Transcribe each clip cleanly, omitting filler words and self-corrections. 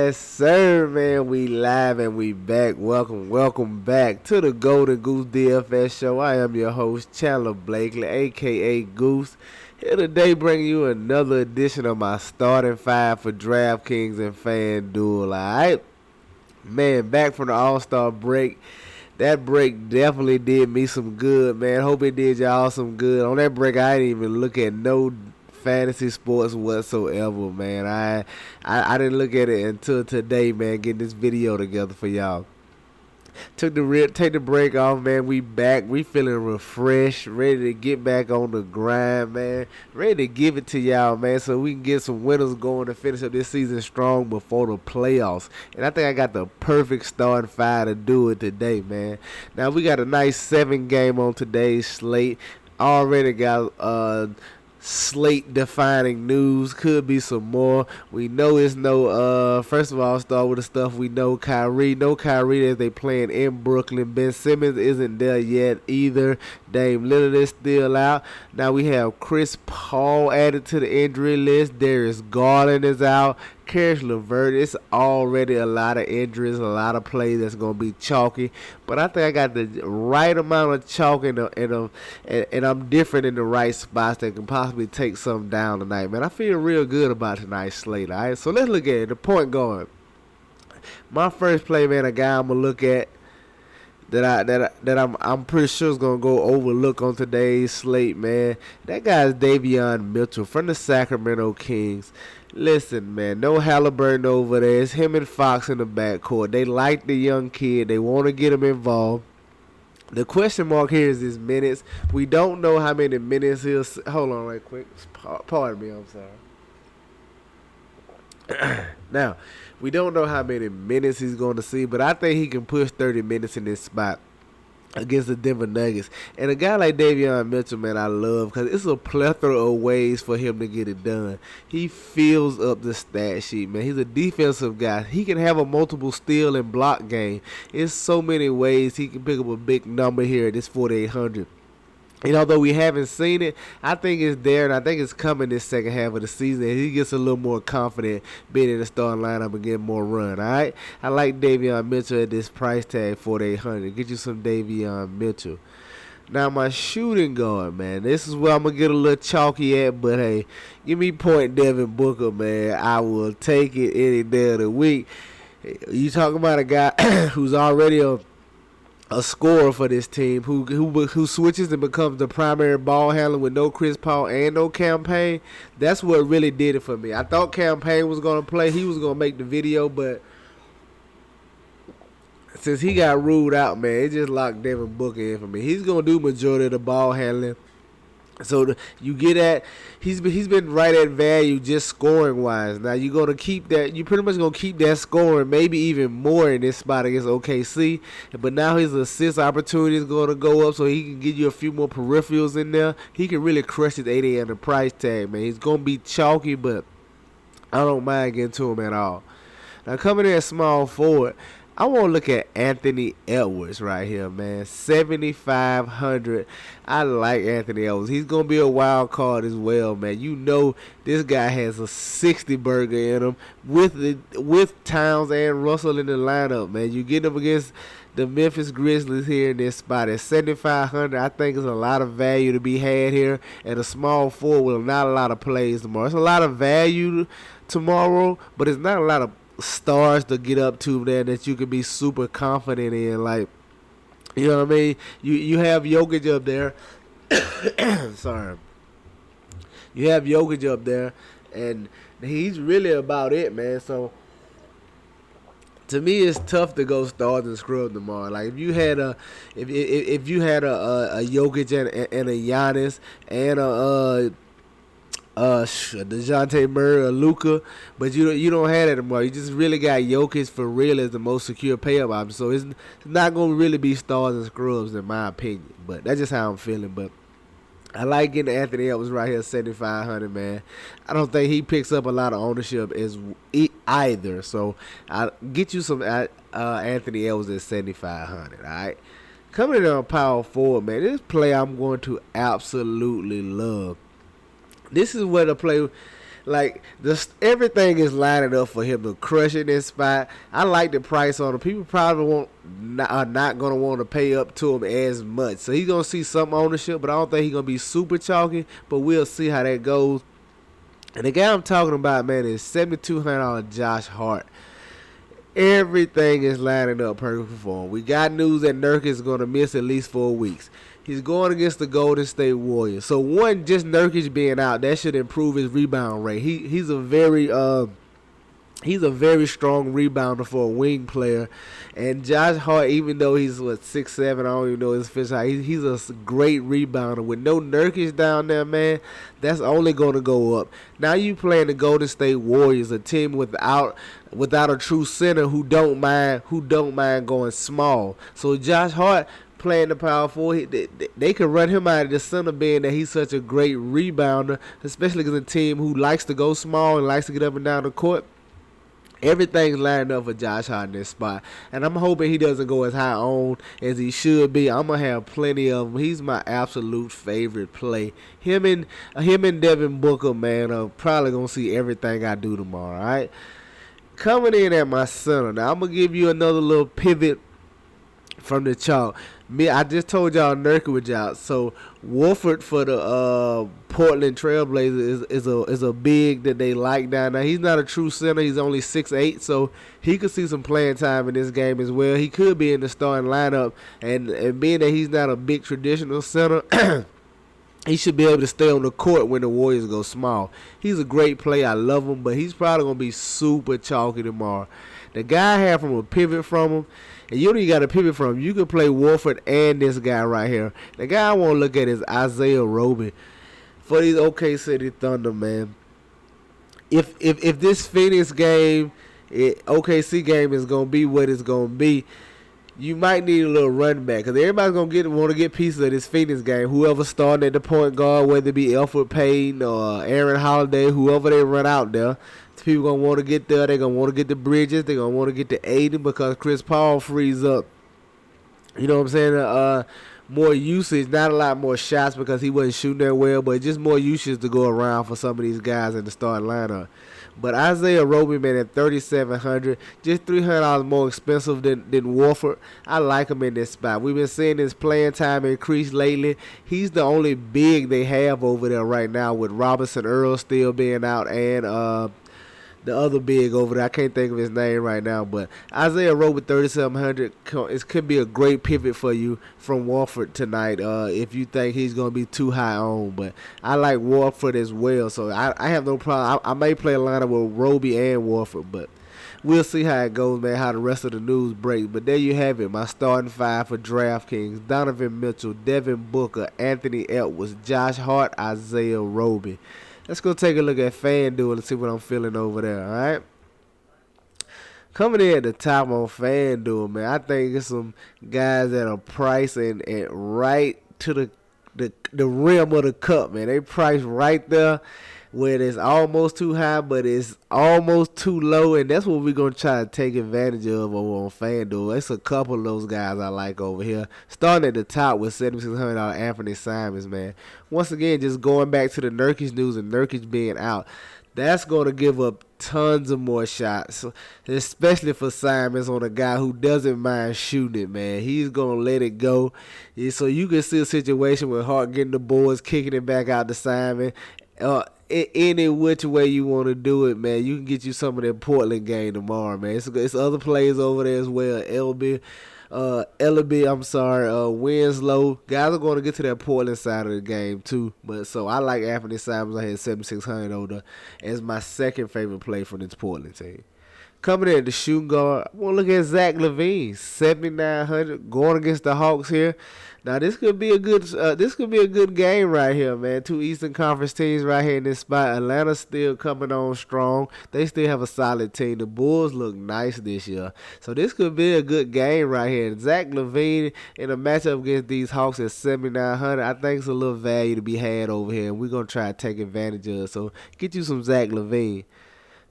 Yes, sir, man. We live and we back. Welcome back to the Golden Goose DFS show. I am your host, Chandler Blakely, aka Goose. Here today, bringing you another edition of my starting five for DraftKings and FanDuel. Alright, man, back from the All Star break. That break definitely did me some good, man. Hope it did y'all some good. On that break, I didn't even look at no fantasy sports whatsoever, man. I didn't look at it until today, man, getting this video together for y'all. Take the break off, man. We back. We feeling refreshed, ready to get back on the grind, man. Ready to give it to y'all, man, so we can get some winners going to finish up this season strong before the playoffs. And I think I got the perfect starting five to do it today, man. Now we got a nice 7 game on today's slate. Already got slate defining news. Could be some more. We know it's no first of all, start with the stuff we know. Kyrie, no Kyrie as they playing in Brooklyn. Ben Simmons isn't there yet either. Dame Lillard is still out. Now we have Chris Paul added to the injury list. Darius Garland is out. Caris LeVert. It's already a lot of injuries, a lot of plays that's going to be chalky. But I think I got the right amount of chalk and I'm different in the right spots that can possibly take something down tonight, man. I feel real good about tonight's slate, all right? So let's look at it. The point guard. My first play, man, a guy I'm going to look at that I'm pretty sure is gonna go overlook on today's slate, man. That guy's Davion Mitchell from the Sacramento Kings. Listen, man, no Halliburton over there. It's him and Fox in the backcourt. They like the young kid. They want to get him involved. The question mark here is his minutes. We don't know how many minutes he'll. Hold on, right quick. Pardon me. I'm sorry. Now, we don't know how many minutes he's going to see, but I think he can push 30 minutes in this spot against the Denver Nuggets. And a guy like Davion Mitchell, man, I love because it's a plethora of ways for him to get it done. He fills up the stat sheet, man. He's a defensive guy. He can have a multiple steal and block game. It's so many ways he can pick up a big number here at this 4,800. And although we haven't seen it, I think it's there, and I think it's coming this second half of the season. And he gets a little more confident being in the starting lineup and getting more run, all right? I like Davion Mitchell at this price tag, 4,800. Get you some Davion Mitchell. Now, my shooting guard, man, this is where I'm going to get a little chalky at, but, hey, give me Point Devin Booker, man. I will take it any day of the week. You talking about a guy who's already a scorer for this team who switches and becomes the primary ball handler with no Chris Paul and no Cam Payne. That's what really did it for me. I thought Cam Payne was going to play. He was going to make the video, but since he got ruled out, man, it just locked Devin Booker in for me. He's going to do majority of the ball handling. So you get at he's been right at value just scoring wise. Now you're gonna keep that. You pretty much gonna keep that scoring, maybe even more in this spot against OKC. But now his assist opportunity is gonna go up, so he can give you a few more peripherals in there. He can really crush his 80 and the price tag, man. He's gonna be chalky, but I don't mind getting to him at all. Now coming in at small forward, I want to look at Anthony Edwards right here, man. 7,500. I like Anthony Edwards. He's going to be a wild card as well, man. You know this guy has a 60 burger in him with Towns and Russell in the lineup, man. You get him against the Memphis Grizzlies here in this spot at 7,500. I think there's a lot of value to be had here at a small forward with not a lot of plays tomorrow. It's a lot of value tomorrow, but it's not a lot of stars to get up to there that you can be super confident in. Like, you know what I mean? You have Jokic up there. Sorry. You have Jokic up there, and he's really about it, man. So to me, it's tough to go stars and scrub tomorrow. Like if you had a Jokic and a Giannis and a DeJounte Murray or Luka, but you don't have that anymore. You just really got Jokic for real as the most secure pay-up option. So it's not going to really be stars and scrubs in my opinion. But that's just how I'm feeling. But I like getting Anthony Edwards right here, 7,500, man. I don't think he picks up a lot of ownership as either. So I get you some Anthony Edwards at 7,500. All right. Coming in on power forward, man. This play I'm going to absolutely love. This is where the play Like this, everything is lining up for him to crush in this spot. I like the price on him. People probably are not gonna want to pay up to him as much. So he's gonna see some ownership, but I don't think he's gonna be super chalky. But we'll see how that goes. And the guy I'm talking about, man, is $7,200 Josh Hart. Everything is lining up perfect for him. We got news that Nurkic is going to miss at least 4 weeks. He's going against the Golden State Warriors. So one, just Nurkic being out, that should improve his rebound rate. He's a very strong rebounder for a wing player. And Josh Hart, even though he's 6'7", I don't even know his fist height, he's a great rebounder. With no Nurkic down there, man, that's only going to go up. Now you playing the Golden State Warriors, a team without a true center who don't mind going small. So Josh Hart playing the power forward, they can run him out of the center, being that he's such a great rebounder, especially because a team who likes to go small and likes to get up and down the court. Everything's lined up for Josh Hart in this spot. And I'm hoping he doesn't go as high on as he should be. I'm going to have plenty of him. He's my absolute favorite play. Him and Devin Booker, man, are probably going to see everything I do tomorrow, all right? Coming in at my center. Now, I'm going to give you another little pivot from the chalk. I just told y'all Nurkic was out. So Wolford for the Portland Trailblazers is a big that they like down there. He's not a true center. He's only 6'8", so he could see some playing time in this game as well. He could be in the starting lineup, and being that he's not a big traditional center, he should be able to stay on the court when the Warriors go small. He's a great player. I love him, but he's probably going to be super chalky tomorrow. The guy I have from a pivot from him, and you don't even got to pivot from him. You can play Wolford and this guy right here. The guy I want to look at is Isaiah Roby for these OK City Thunder, man. If this Phoenix game, OKC game is going to be what it's going to be, you might need a little run back because everybody's going to want to get pieces of this Phoenix game. Whoever starting at the point guard, whether it be Elfrid Payton or Aaron Holiday, whoever they run out there, people going to want to get there. They're going to want to get the Bridges. They're going to want to get the Aiden because Chris Paul frees up. You know what I'm saying? More usage, not a lot more shots because he wasn't shooting that well, but just more usage to go around for some of these guys in the starting lineup. But Isaiah Roby, man, at $3,700, just $300 more expensive than Wolford. I like him in this spot. We've been seeing his playing time increase lately. He's the only big they have over there right now, with Robinson Earl still being out and the other big over there. I can't think of his name right now, but Isaiah Roby, $3,700. It could be a great pivot for you from Wolford tonight if you think he's going to be too high on. But I like Wolford as well, so I have no problem. I may play a lineup with Roby and Wolford, but we'll see how it goes, man, how the rest of the news breaks. But there you have it, my starting five for DraftKings: Donovan Mitchell, Devin Booker, Anthony Edwards, Josh Hart, Isaiah Roby. Let's go take a look at FanDuel and see what I'm feeling over there, all right? Coming in at the top on FanDuel, man, I think it's some guys that are pricing it right to the rim of the cup, man. They price right there where it's almost too high, but it's almost too low, and that's what we're going to try to take advantage of over on FanDuel. It's a couple of those guys I like over here. Starting at the top with $7,600 Anthony Simons, man. Once again, just going back to the Nurkic news and Nurkic being out, that's going to give up tons of more shots, especially for Simons, on a guy who doesn't mind shooting it, man. He's going to let it go. Yeah, so you can see a situation with Hart getting the boards, kicking it back out to Simon. Any which way you want to do it, man, you can get you some of that Portland game tomorrow, man. It's other players over there as well. Winslow. Guys are going to get to that Portland side of the game too. But so I like Anthony Simons. I had 7,600 over as my second favorite play from this Portland team. Coming in at the shooting guard, I want to look at Zach LaVine, 7,900, going against the Hawks here. Now this could be a good game right here, man. Two Eastern Conference teams right here in this spot. Atlanta's still coming on strong. They still have a solid team. The Bulls look nice this year, so this could be a good game right here. Zach LaVine in a matchup against these Hawks at 7,900, I think it's a little value to be had over here, and we're gonna try to take advantage of it. So get you some Zach LaVine.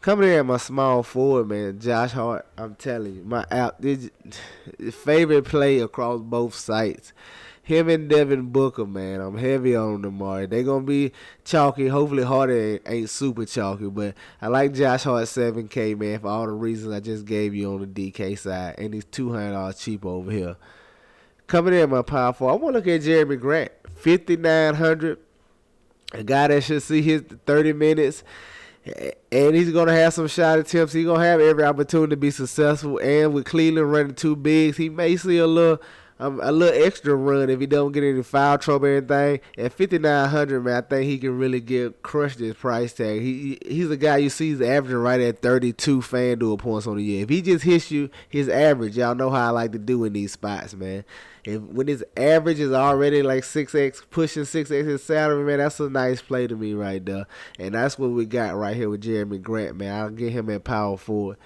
Coming in at my small forward, man, Josh Hart. I'm telling you, my favorite play across both sites. Him and Devin Booker, man. I'm heavy on them, Amari. They gonna be chalky. Hopefully Harden ain't super chalky, but I like Josh Hart 7K, man, for all the reasons I just gave you on the DK side, and he's $200 cheaper over here. Coming in my power four, I want to look at Jeremy Grant, 5,900. A guy that should see his 30 minutes, and he's gonna have some shot attempts. He's gonna have every opportunity to be successful. And with Cleveland running two bigs, he may see a little extra run if he don't get any foul trouble or anything. At 5,900, man, I think he can really get crushed this price tag. He's a guy you see is averaging right at 32 FanDuel points on the year. If he just hits you his average, y'all know how I like to do in these spots, man. When his average is already like 6x, pushing 6x his salary, man, that's a nice play to me right there. And that's what we got right here with Jeremy Grant, man. I'll get him at power forward.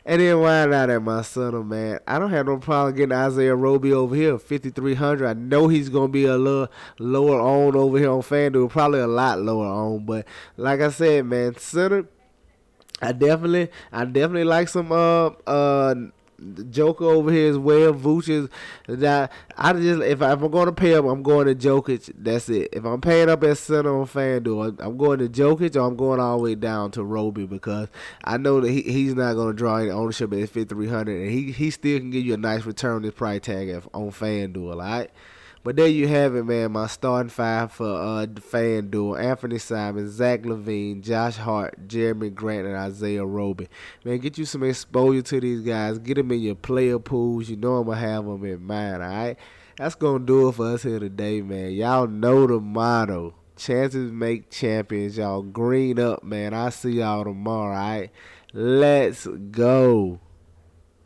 And then why not at my center, man? I don't have no problem getting Isaiah Roby over here, 5,300. I know he's going to be a little lower on over here on FanDuel, probably a lot lower on. But like I said, man, center, I definitely like some Joker over here as well. Vooch is that if I'm going to pay up, I'm going to Jokic. That's it. If I'm paying up at center on FanDuel, I'm going to Jokic or I'm going all the way down to Roby because I know that he's not going to draw any ownership at 5,300, and he still can give you a nice return on this price tag on FanDuel. All right. But there you have it, man. My starting five for FanDuel: Anthony Simons, Zach LaVine, Josh Hart, Jeremy Grant, and Isaiah Roby. Man, get you some exposure to these guys. Get them in your player pools. You know I'm going to have them in mind, all right? That's going to do it for us here today, man. Y'all know the motto. Chances make champions. Y'all green up, man. I'll see y'all tomorrow, all right? Let's go.